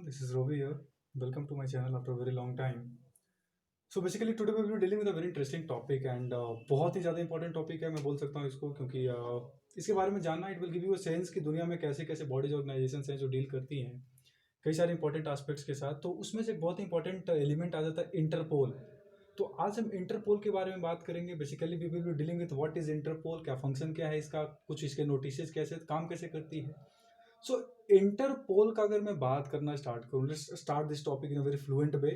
this is Rovi here. Welcome to my channel after a very long time. So basically today we will be dealing with a very interesting topic and बहुत ही ज़्यादा important topic है मैं बोल सकता हूँ इसको क्योंकि इसके बारे में जानना it will give you a sense कि दुनिया में कैसे कैसे बॉडीज ऑर्गेनाइजेशन हैं जो डील करती हैं कई सारे इंपॉर्टेंट एस्पेक्ट्स के साथ। तो उसमें से एक बहुत ही इंपॉर्टेंट एलिमेंट आ जाता है इंटरपोल। तो आज हम इंटरपोल के बारे में बात करेंगे। Basically we will be dealing with what is Interpol, क्या फंक्शन क्या है इसका, कुछ इसके नोटिस कैसे काम कैसे करती है। सो इंटरपोल का अगर मैं बात करना स्टार्ट करूँ, let's start this topic in a very fluent way.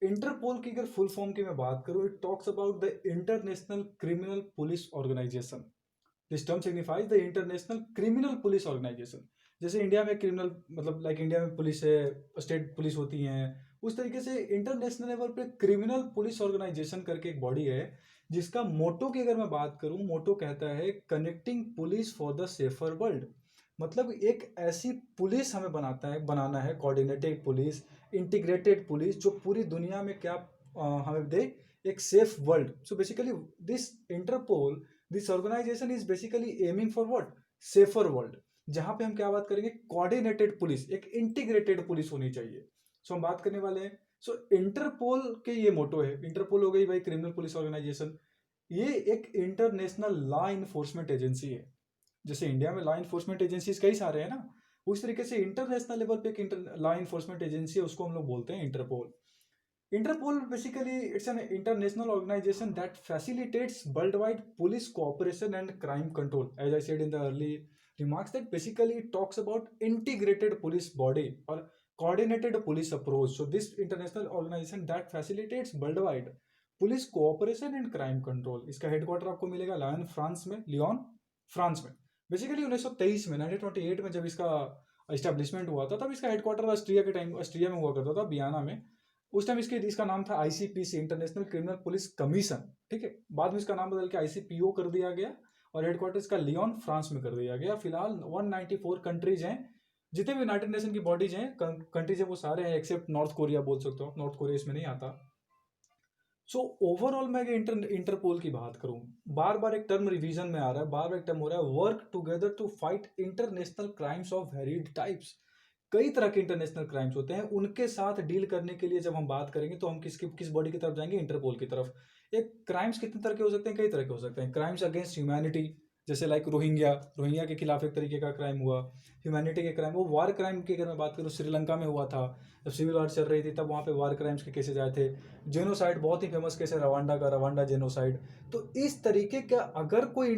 Interpol की अगर फुल फॉर्म की मैं बात करूँ, it talks about the international criminal police organisation. This term signifies the international criminal police organisation. जैसे इंडिया में क्रिमिनल मतलब लाइक इंडिया में पुलिस है, स्टेट पुलिस होती हैं, उस तरीके से इंटरनेशनल लेवल पे क्रिमिनल पुलिस ऑर्गेनाइजेशन करके एक बॉडी है जिसका मोटो की अगर मैं बात करूं, मोटो कहता है connecting police for the safer world. मतलब एक ऐसी पुलिस हमें बनाना है कोऑर्डिनेटेड पुलिस, इंटीग्रेटेड पुलिस जो पूरी दुनिया में क्या हमें दे, एक safe world. So basically this Interpol, this organisation is basically aiming for what, safer world, जहां पे हम क्या बात करेंगे, कोऑर्डिनेटेड पुलिस, एक इंटीग्रेटेड पुलिस होनी चाहिए। सो हम बात करने वाले हैं। सो इंटरपोल के ये मोटो है। इंटरपोल हो गई भाई क्रिमिनल पुलिस ऑर्गेनाइजेशन। ये एक इंटरनेशनल लॉ इन्फोर्समेंट एजेंसी है। जैसे इंडिया में लॉ इन्फोर्समेंट एजेंसीज कई सारे हैं ना, उस तरीके से इंटरनेशनल लेवल पे एक लॉ इन्फोर्समेंट एजेंसी है, उसको हम लोग बोलते हैं interpole. Interpol basically it's an international organization that facilitates worldwide police cooperation and crime control. As I said in the early remarks, that basically it talks about integrated police body or coordinated police approach. So this international organization that facilitates worldwide police cooperation and crime control. इसका headquarter आपको मिलेगा Lyon France में, Lyon France में। Basically 1923 में 1928 में जब इसका establishment हुआ था, तब इसका हेडक्वार्टर ऑस्ट्रिया के टाइम ऑस्ट्रिया में हुआ करता था, बियाना में। उस टाइम इसका नाम था ICPC, international criminal police commission. ठीक है, बाद में इसका नाम बदल के आईसीपीओ कर दिया गया और हेडक्वार्टर इसका लियोन फ्रांस में कर दिया गया। फिलहाल 194 कंट्रीज हैं, जितने भी यूनाइटेड नेशन की बॉडीज हैं, कंट्रीज हैं, वो सारे हैं एक्सेप्ट नॉर्थ कोरिया बोल सकते हो, नॉर्थ कोरिया इसमें नहीं आता। सो ओवरऑल मैं इंटरपोल की बात करूं, बार बार एक टर्म रिवीजन में आ रहा है, बार बार एक टर्म हो रहा है, work together to fight international crimes of varied types. कई तरह के इंटरनेशनल क्राइम्स होते हैं, उनके साथ डील करने के लिए जब हम बात करेंगे तो हम किस बॉडी की तरफ जाएंगे, इंटरपोल की तरफ। एक क्राइम्स कितने तरह के हो सकते हैं, कई तरह के हो सकते हैं। क्राइम्स अगेंस्ट ह्यूमैनिटी, जैसे लाइक रोहिंग्या के खिलाफ एक तरीके का क्राइम हुआ, ह्यूमैनिटी के क्राइम। वो वार क्राइम की अगर मैं बात करूँ, श्रीलंका में हुआ था, जब सिविल वार चल रही थी, तब वहाँ पे वार क्राइम्स के केसेज आए थे। जेनोसाइड बहुत ही फेमस केस है रवांडा का, रवांडा जेनोसाइड। तो इस तरीके का अगर कोई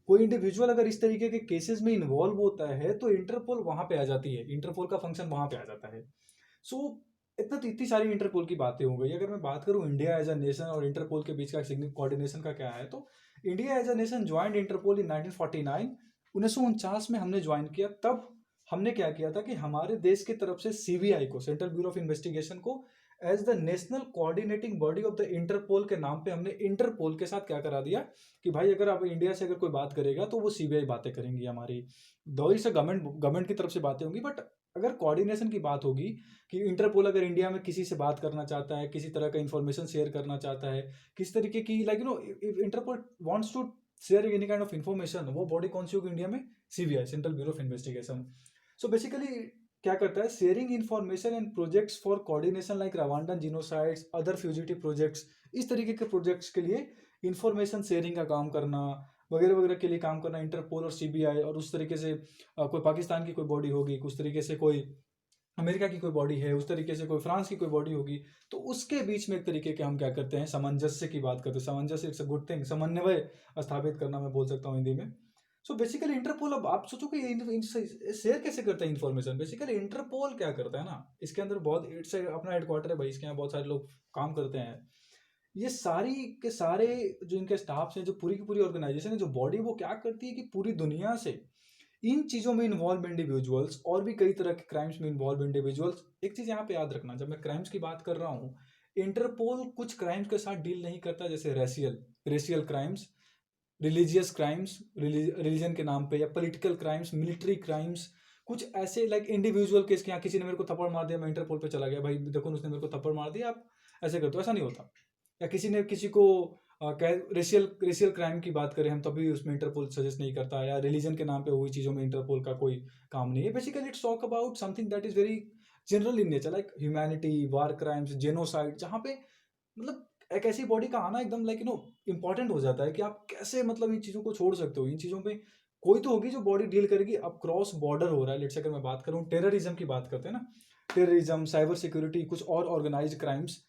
इंडिविजुअल अगर इस तरीके के केसेस में इन्वॉल्व होता है तो इंटरपोल वहां पे आ जाती है, इंटरपोल का फंक्शन वहां पे आ जाता है। सो इतनी सारी इंटरपोल की बातें हो गई। अगर मैं बात करूं इंडिया एज अ नेशन और इंटरपोल के बीच का कोऑर्डिनेशन का क्या है, तो India as a nation joint Interpol in 1949, 1949 में हमने ज्वाइन किया। तब हमने क्या किया था कि हमारे देश की तरफ से सीबीआई को, सेंट्रल ब्यूरो ऑफ इन्वेस्टिगेशन को, as the national coordinating body of the Interpol के नाम पे हमने इंटरपोल के साथ क्या करा दिया कि भाई अगर आप इंडिया से अगर कोई बात करेगा तो वो सीबीआई बातें करेंगी हमारी। दो ही से गवर्नमेंट की तरफ से बातें होंगी, बट अगर कोऑर्डिनेशन की बात होगी कि इंटरपोल अगर इंडिया में किसी से बात करना चाहता है, किसी तरह का इंफॉर्मेशन शेयर करना चाहता है, किस तरीके की like Interpol wants to share any kind of information, वो बॉडी कौन सी होगी इंडिया में, CBI, central bureau of investigation. So basically क्या करता है, sharing information and projects for coordination like Rwandan genocides, other fugitive projects, इस तरीके के प्रोजेक्ट्स के लिए इंफॉर्मेशन शेयरिंग का काम करना वगैरह वगैरह के लिए काम करना इंटरपोल और सीबीआई। और उस तरीके से कोई पाकिस्तान की कोई बॉडी होगी, उस तरीके से कोई अमेरिका की कोई बॉडी है, उस तरीके से कोई फ्रांस की कोई बॉडी होगी, तो उसके बीच में एक तरीके के हम क्या करते हैं, सामंजस्य की बात करते हैं। सामंजस्य इट्स अ गुड थिंग, समन्वय स्थापित करना मैं बोल सकता हूँ हिंदी में। सो बेसिकली इंटरपोल, अब आप सोचो कि शेयर कैसे करता है इन्फॉर्मेशन। बेसिकली इंटरपोल क्या करता है ना, इसके अंदर बहुत इट्स अपना हेडक्वार्टर है भाई, इसके यहाँ बहुत सारे लोग काम करते हैं। ये सारी के सारे जो इनके स्टाफ हैं, जो पूरी की पूरी ऑर्गेनाइजेशन है, जो बॉडी, वो क्या करती है कि पूरी दुनिया से इन चीज़ों में इन्वॉल्व इंडिविजुअल्स और भी कई तरह के क्राइम्स में इन्वॉल्व इंडिविजुअल्स। एक चीज़ यहाँ पे याद रखना, जब मैं क्राइम्स की बात कर रहा हूँ, इंटरपोल कुछ क्राइम्स के साथ डील नहीं करता, जैसे racial crimes, religious crimes, religion के नाम पे, या पॉलिटिकल क्राइम्स, मिलिट्री क्राइम्स, कुछ ऐसे लाइक इंडिविजुअल केस के, यहाँ किसी ने मेरे को थप्पड़ मार दिया, मैं इंटरपोल पे चला गया, भाई देखो उसने मेरे को थप्पड़ मार दिया, आप ऐसे करते हो, ऐसा नहीं होता। या किसी ने किसी को रेशियल रेशियल क्राइम की बात करें हम, तभी उसमें इंटरपोल सजेस्ट नहीं करता, या रिलीजन के नाम पे हुई चीज़ों में इंटरपोल का कोई काम नहीं है। Basically it's talk about something that is very general in nature, like humanity, war crimes, genocide, जहाँ पे मतलब एक ऐसी बॉडी का आना एकदम लाइक इंपॉर्टेंट हो जाता है कि आप कैसे मतलब इन चीज़ों को छोड़ सकते हो। इन चीज़ों पे कोई तो होगी जो बॉडी डील करेगी। अब क्रॉस बॉर्डर हो रहा है, लेट्स से अगर मैं बात करूँ, टेररिज्म की बात करते हैं ना, टेररिज्म, साइबर सिक्योरिटी, कुछ और ऑर्गेनाइज्ड क्राइम्स।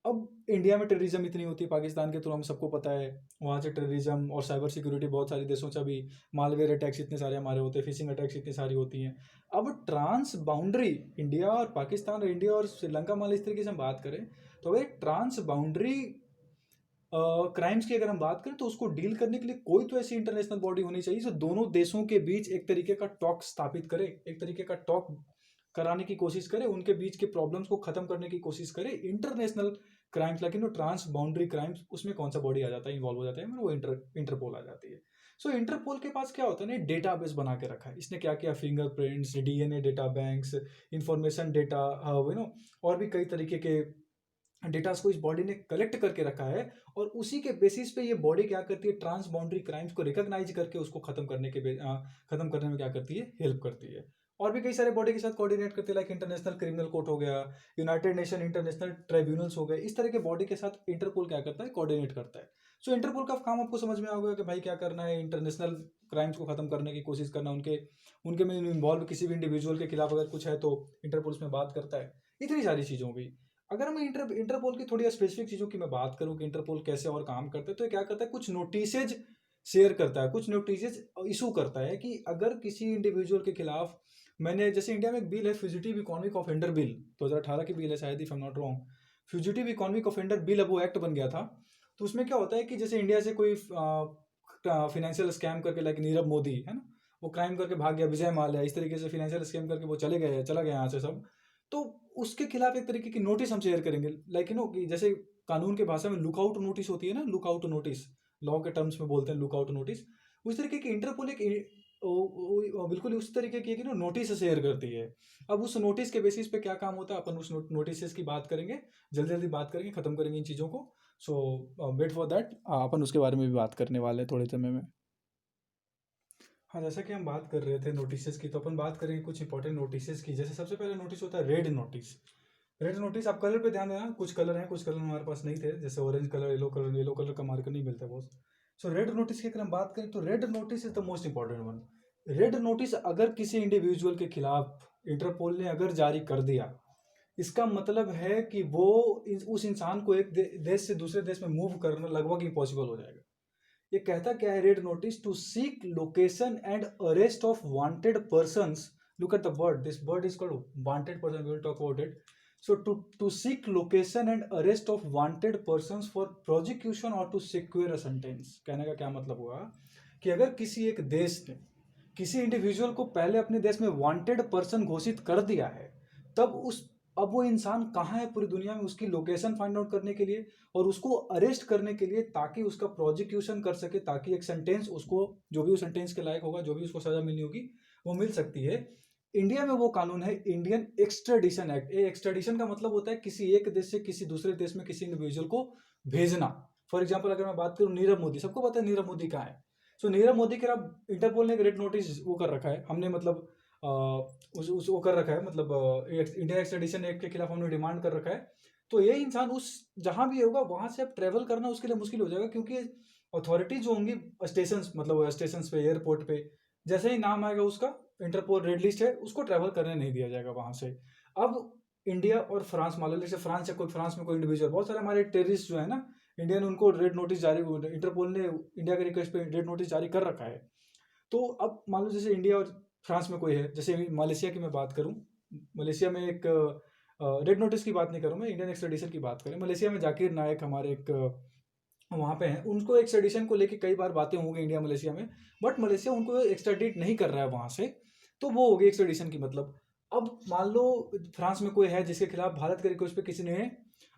अब इंडिया में टेररिज्म इतनी होती है, पाकिस्तान के तो हम सबको पता है, वहाँ से टेररिज्म और साइबर सिक्योरिटी बहुत सारे देशों से अभी मालवेयर अटैक्स इतने सारे हमारे होते हैं, फिशिंग अटैक्स इतनी सारी होती हैं। अब ट्रांस बाउंड्री इंडिया और पाकिस्तान और इंडिया और श्रीलंका मान लो इस तरीके से हम बात करें, तो अगर ट्रांस बाउंड्री क्राइम्स की अगर हम बात करें तो उसको डील करने के लिए कोई तो ऐसी इंटरनेशनल बॉडी होनी चाहिए जो दोनों देशों के बीच एक तरीके का टॉक स्थापित करे, एक तरीके का टॉक कराने की कोशिश करे, उनके बीच के प्रॉब्लम्स को खत्म करने की कोशिश करे। International crimes like transboundary crimes, उसमें कौन सा बॉडी आ जाता है, इन्वॉल्व हो जाता है, वो इंटरपोल आ जाती है। सो इंटरपोल के पास क्या होता है ना, डेटाबेस बना के रखा है इसने, क्या क्या fingerprints, DNA data banks, information data, और भी कई तरीके के डेटास को इस बॉडी ने कलेक्ट करके रखा है। और उसी के बेसिस पे ये बॉडी क्या करती है, ट्रांस बाउंड्री क्राइम्स को रिकॉग्नाइज करके उसको खत्म करने में क्या करती है, हेल्प करती है। और भी कई सारे बॉडी के साथ कोऑर्डिनेट करती है, लाइक इंटरनेशनल क्रिमिनल कोर्ट हो गया, यूनाइटेड नेशन इंटरनेशनल ट्राइब्यूनल्स हो गए। इस तरह के बॉडी के साथ इंटरपोल क्या करता है, कोऑर्डिनेट करता है। सो इंटरपोल का काम आपको समझ में आ गया कि भाई क्या करना है, इंटरनेशनल क्राइम्स को खत्म करने की कोशिश करना, उनके उनके में इन्वॉल्व किसी भी इंडिविजुअल के खिलाफ अगर कुछ है तो इंटरपोल उसमें बात करता है। इतनी सारी चीज़ों की। अगर मैं इंटरपोल की थोड़ी स्पेसिफिक चीज़ों की मैं बात करूं कि इंटरपोल कैसे और काम करता है, तो ये क्या करता है, कुछ नोटिसेज शेयर करता है, कुछ नोटिसेज इशू करता है कि अगर किसी इंडिविजुअल के खिलाफ, मैंने जैसे इंडिया में एक बिल है, फ्यूजिटिव इकोनॉमिक ऑफेंडर बिल, 2018 की बिल है शायद, if I am not wrong. Fugitive economic offender bill, अब वो एक्ट बन गया था। तो उसमें क्या होता है कि जैसे इंडिया से कोई फिनेंशियल स्कैम करके, लाइक नीरव मोदी है ना, वो क्राइम करके भाग गया, विजय माल्या, इस तरीके से फिनेंशियल स्कैम करके वो चला गया यहाँ से सब। तो उसके खिलाफ एक तरीके की नोटिस हम शेयर करेंगे, लाइक कि जैसे कानून के भाषा में लुकआउट नोटिस होती है ना, लुकआउट नोटिस, लॉ के टर्म्स में बोलते हैं लुकआउट नोटिस। उस तरीके की इंटरपोल एक बिल्कुल उस तरीके की नोटिस शेयर करती है। अब उस नोटिस के बेसिस पे क्या काम होता है, अपन उस नोटिस की बात करेंगे, जल्दी जल्दी बात करेंगे, खत्म करेंगे इन चीज़ों को। सो वेट फॉर दैट, अपन उसके बारे में भी बात करने वाले हैं थोड़े समय में। हाँ, जैसा कि हम बात कर रहे थे नोटिसेस की, तो अपन बात करेंगे कुछ इंपॉर्टेंट नोटिसेस की। जैसे सबसे पहले नोटिस होता है रेड नोटिस। रेड नोटिस, आप कलर पे ध्यान देना, कुछ कलर हैं, कुछ कलर हमारे पास नहीं थे, जैसे ऑरेंज कलर, येलो कलर का मार्कर नहीं मिलता बहुत। सो रेड नोटिस की अगर हम बात करें तो red notice is the most important one. Red notice अगर किसी इंडिविजुअल के खिलाफ इंटरपोल ने अगर जारी कर दिया, इसका मतलब है कि वो उस इंसान को एक देश से दूसरे देश में मूव करना लगभग इम्पॉसिबल हो जाएगा। ये कहता क्या है red notice, to seek location and arrest of wanted persons. Look at the word, this word is called wanted person, we will talk about it. So to seek location and arrest of wanted persons for prosecution और to secure a sentence. कहने का क्या मतलब हुआ कि अगर किसी एक देश ने किसी इंडिविजुअल को पहले अपने देश में वांटेड पर्सन घोषित कर दिया है, तब अब वो इंसान कहाँ है पूरी दुनिया में, उसकी लोकेशन फाइंड आउट करने के लिए और उसको अरेस्ट करने के लिए, ताकि उसका प्रोसिक्यूशन कर सके, ताकि एक सेंटेंस उसको, जो भी उस सेंटेंस के लायक होगा, जो भी उसको सजा मिलनी होगी, वो मिल सकती है। इंडिया में वो कानून है इंडियन एक्सट्रेडिशन एक्ट। ये एक्सट्रेडिशन का मतलब होता है किसी एक देश से किसी दूसरे देश में किसी इंडिविजुअल को भेजना। फॉर एग्जाम्पल अगर मैं बात करूँ नीरव मोदी, सबको पता है नीरव मोदी कहाँ है। सो नीरव मोदी के खिलाफ इंटरपोल ने एक रेड नोटिस वो कर रखा है, हमने मतलब उस वो कर रखा है, मतलब इंडिया एक्सट्रेडिशन एक्ट के खिलाफ हमने डिमांड कर रखा है। तो ये इंसान उस जहां भी होगा वहां से अब ट्रेवल करना उसके लिए मुश्किल हो जाएगा, क्योंकि अथॉरिटी जो होंगी स्टेशन, मतलब स्टेशन पे, एयरपोर्ट पे, जैसे ही नाम आएगा उसका, इंटरपोल रेड लिस्ट है, उसको ट्रेवल करने नहीं दिया जाएगा वहां से। अब इंडिया और फ्रांस, मान लो जैसे फ्रांस है, कोई फ्रांस में कोई इंडिविजुअल, बहुत सारे हमारे टेररिस्ट जो है ना, इंडिया ने उनको रेड नोटिस जारी, इंटरपोल ने इंडिया के रिक्वेस्ट पे रेड नोटिस जारी कर रखा है। तो अब मान लो जैसे इंडिया और फ्रांस में कोई है, जैसे मलेशिया की मैं बात करूं, मलेशिया में एक रेड नोटिस की बात नहीं करूं मैं, इंडियन एक्सट्रेडिशन की बात करें, मलेशिया में जाकिर नायक हमारे एक वहाँ पे हैं, उनको एक्सट्रेडिशन को लेके कई बार बातें होंगी इंडिया मलेशिया में, बट मलेशिया उनको एक्सट्रेडिट नहीं कर रहा है वहाँ से। तो वो हो गई एक्सट्रेडिशन की मतलब। अब मान लो फ्रांस में कोई है जिसके खिलाफ भारत के रिक्वेस्ट पे किसी ने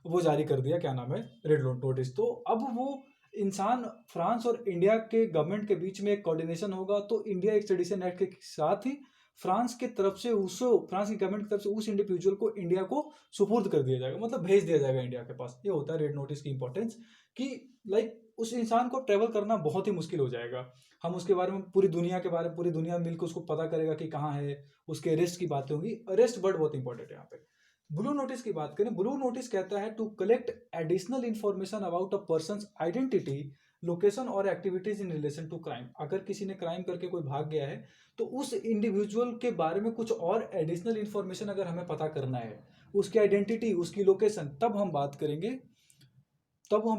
वो जारी कर दिया, क्या नाम है, रेड नोटिस, तो अब वो इंसान, फ्रांस और इंडिया के गवर्नमेंट के बीच में एक कोऑर्डिनेशन होगा, तो इंडिया एक्सट्रेडिशन एक्ट के साथ ही फ्रांस की तरफ से फ्रांस की गवर्नमेंट की तरफ से उस इंडिविजुअल को इंडिया को सुपुर्द कर दिया जाएगा, मतलब भेज दिया जाएगा इंडिया के पास। ये होता है रेड नोटिस की इंपॉर्टेंस, कि लाइक उस इंसान को ट्रैवल करना बहुत ही मुश्किल हो जाएगा। हम उसके बारे में पूरी दुनिया के बारे में पूरी दुनिया मिलकर उसको पता करेगा कि कहाँ है, उसके अरेस्ट की बातें होंगी। अरेस्ट वर्ड बहुत इंपॉर्टेंट है यहाँ पे। ब्लू नोटिस की बात करें, ब्लू नोटिस कहता है to collect additional information about a person identity, location और activities in relation to crime. अगर किसी ने क्राइम करके कोई भाग गया है तो उस इंडिविजुअल के बारे में कुछ और एडिशनल इंफॉर्मेशन अगर हमें पता करना है, उसकी आइडेंटिटी, उसकी लोकेशन, तब हम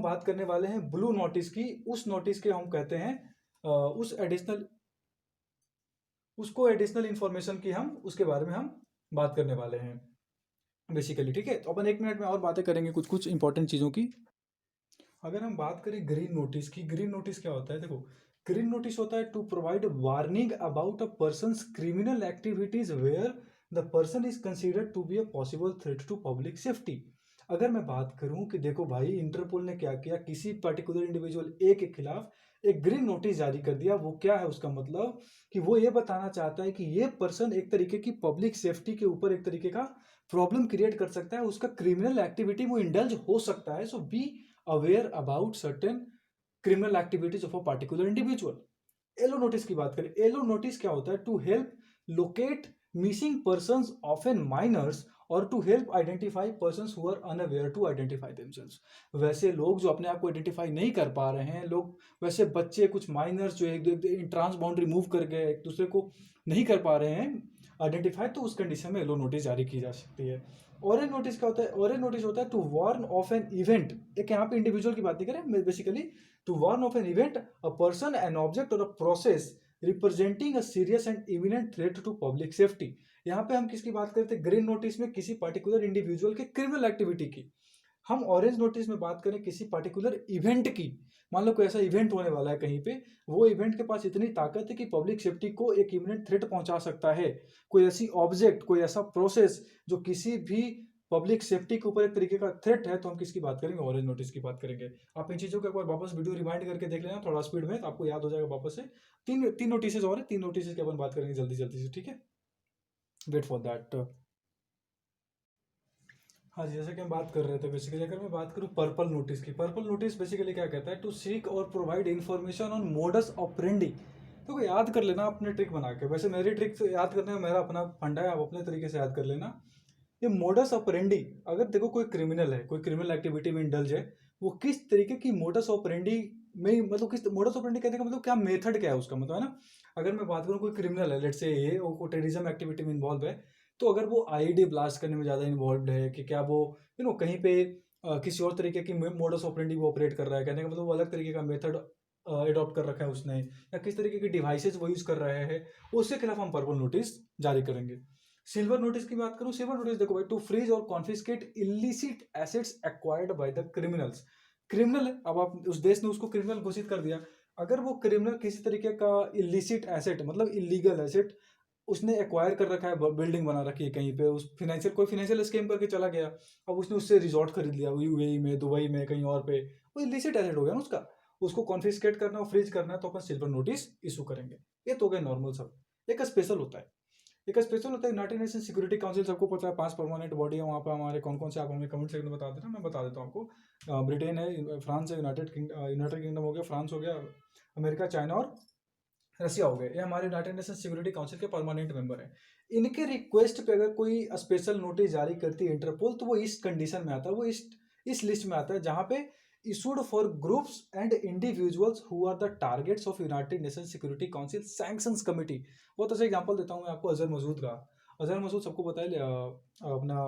बात करने वाले हैं ब्लू नोटिस की। उस नोटिस के हम कहते हैं उसको एडिशनल इंफॉर्मेशन की हम उसके बारे में हम बात करने वाले हैं बेसिकली। ठीक है, तो अपन 1 मिनट में और बातें करेंगे कुछ कुछ इंपॉर्टेंट चीज़ों की। अगर हम बात करें ग्रीन नोटिस की, ग्रीन नोटिस क्या होता है? देखो, ग्रीन नोटिस होता है to provide warning about a person's criminal activities where the person is considered to be a possible threat to public safety. अगर मैं बात करूं कि देखो भाई, इंटरपोल ने क्या किया, किसी पर्टिकुलर इंडिविजुअल ए के खिलाफ एक ग्रीन नोटिस जारी कर दिया। वो क्या है उसका मतलब? कि वो ये बताना चाहता है कि ये पर्सन एक तरीके की पब्लिक सेफ्टी के ऊपर एक तरीके का प्रॉब्लम क्रिएट कर सकता है, उसका क्रिमिनल एक्टिविटी वो इंडल्ज हो सकता है। So be aware about certain criminal activities of a particular individual. Yellow notice की बात करें, येलो नोटिस क्या होता है? To help locate missing persons often minors और to help identify persons who are unaware to identify themselves. वैसे लोग जो अपने आप को आइडेंटिफाई नहीं कर पा रहे हैं, लोग वैसे बच्चे, कुछ माइनर्स जो एक ट्रांस बाउंड्री मूव कर गए, एक दूसरे को नहीं कर पा रहे हैं आइडेंटिफाई, तो उस कंडीशन में येलो नोटिस जारी की जा सकती है। ऑरेंज नोटिस क्या होता है? ऑरेंज नोटिस होता है to warn of an event. एक यहाँ पे इंडिविजुअल की बात नहीं करें basically, to warn of an event, a person, an object और a process representing a serious and imminent threat to public safety. यहाँ पे हम किसकी बात करते हैं? ग्रीन नोटिस में किसी पर्टिकुलर इंडिविजुअल के क्रिमिनल एक्टिविटी की। हम ऑरेंज नोटिस में बात करें किसी पर्टिकुलर इवेंट की। मान लो कोई ऐसा इवेंट होने वाला है कहीं पे, वो इवेंट के पास इतनी ताकत है कि पब्लिक सेफ्टी को एक इमिनेंट थ्रेट पहुंचा सकता है। कोई ऐसी ऑब्जेक्ट, कोई ऐसा प्रोसेस जो किसी भी पब्लिक सेफ्टी के ऊपर एक तरीके का थ्रेट है, तो हम किसकी बात करेंगे? ऑरेंज नोटिस की बात करेंगे। आप इन चीजों को एक बार वापस वीडियो रिमाइंड करके देख लेना थोड़ा स्पीड में, तो आपको याद हो जाएगा वापस से। तीन तीन नोटिस और है, तीन नोटिस की अपन बात करेंगे जल्दी जल्दी से, ठीक है? Wait for that. हाँ जी, जैसे कि हम बात कर रहे थे बेसिकली, अगर मैं बात करूँ पर्पल नोटिस की, पर्पल नोटिस बेसिकली क्या कहता है? टू सीक और provide information on modus operandi. तो याद कर लेना अपने ट्रिक बना के। वैसे मेरी ट्रिक से याद करने में मेरा अपना फंडा है, आप अपने तरीके से याद कर लेना। ये मोडस ऑपरेंडी, अगर देखो कोई क्रिमिनल है, कोई क्रिमिनल एक्टिविटी में इंडल्ज है, वो किस तरीके की मोडस ऑपरेंडी में, मतलब किस मोडस ऑपरेंडी कहने का मतलब क्या, मेथड क्या है उसका, मतलब है ना। अगर मैं बात करूँ कोई क्रिमिनल है, लेट्स से ये वो टेररिज्म एक्टिविटी में इन्वॉल्व है, तो अगर वो आईडी ब्लास्ट करने में ज़्यादा इन्वॉल्व है, कि क्या वो कहीं पे किसी और तरीके की मोडस ऑपरेंडी वो ऑपरेट कर रहा है, कहने का मतलब वो अलग तरीके का मेथड अडॉप्ट कर रखा है उसने, या किस तरीके की डिवाइसेज वो यूज़ कर रहे हैं, उसके खिलाफ हम पर्पल नोटिस जारी करेंगे। सिल्वर नोटिस की बात करूं, सिल्वर नोटिस देखो भाई, टू फ्रीज और confiscate illicit assets acquired by the criminals. Criminal है, अब आप उस देश ने उसको क्रिमिनल घोषित कर दिया। अगर वो क्रिमिनल किसी तरीके का इलिसिट एसेट, मतलब इलीगल एसेट उसने एक्वायर कर रखा है, बिल्डिंग बना रखी है कहीं पे, उस कोई फाइनेंशियल स्कीम करके चला गया, अब उसने उससे रिजॉर्ट खरीद लिया यूएई में, दुबई में, कहीं और पे, वो इलिसिट एसेट हो गया ना उसका। उसको कॉन्फिस्केट करना और फ्रीज करना है, तो अपन सिल्वर नोटिस इशू करेंगे। ये तो हो गया नॉर्मल सब। एक स्पेशल होता है, यूनाइटेड नेशन सिक्योरिटी काउंसिल, सबको पता है 5 परमानेंट बॉडी है वहाँ पर। हमारे कौन कौन से, आप हमें कमेंट सेक्शन में बता देना, मैं बता देता हूँ आपको। ब्रिटेन है, फ्रांस है, यूनाइटेड किंगडम हो गया, फ्रांस हो गया, अमेरिका, चाइना और रसिया हो गए। ये हमारे यूनाइटेड नेशन सिक्योरिटी काउंसिल के परमानेंट मेंबर हैं। इनके रिक्वेस्ट पे अगर कोई स्पेशल नोटिस जारी करती है इंटरपोल, तो वो इस कंडीशन में आता है, वो इस लिस्ट में आता है, जहां पे issued for groups and individuals who are the targets of United Nation Security Council sanctions committee. बहुत अच्छा एग्जांपल देता हूँ मैं आपको, अजहर मसूद का। अजहर मसूद सबको पता है, अपना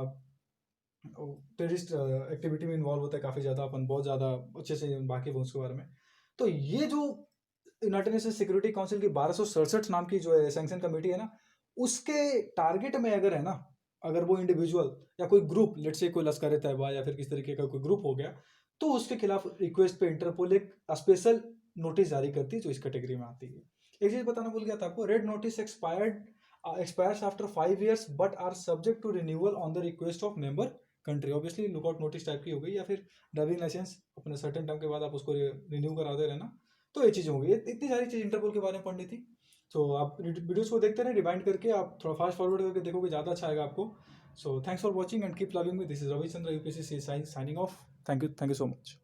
टेररिस्ट एक्टिविटी में इन्वॉल्व होता है काफ़ी ज़्यादा, अपन बहुत ज़्यादा अच्छे से वाकिफ हैं उसके बारे में। तो ये जो यूनाइटेड नेशन सिक्योरिटी काउंसिल की 1267 नाम की जो है सैंक्शन कमेटी है ना, उसके टारगेट में अगर है ना, अगर वो इंडिविजुअल या कोई ग्रुप, लेट्स से कोई लश्कर तैयबा या फिर किस तरीके का कोई ग्रुप हो गया, तो उसके खिलाफ रिक्वेस्ट पे इंटरपोल एक स्पेशल नोटिस जारी करती है, जो इस कैटेगरी में आती है। एक चीज बताना भूल गया था आपको, red notice expires after 5 years but are subject to renewal on the request of member country. Obviously lookout notice type की हो गई, या फिर ड्राइविंग लाइसेंस अपने सर्टेन टाइम के बाद आप उसको रिन्यू कराते रहना। तो ये चीज़ होगी, इतनी सारी चीज़ इंटरपोल के बारे में पढ़नी थी। सो आप वीडियोस को देखते रहे, रिवाइंड करके आप थोड़ा फास्ट फॉरवर्ड करके देखोगे, ज़्यादा अच्छा आएगा आपको। So thanks for watching and keep loving me. This is Ravichandra, UPSC signing off. Thank you so much.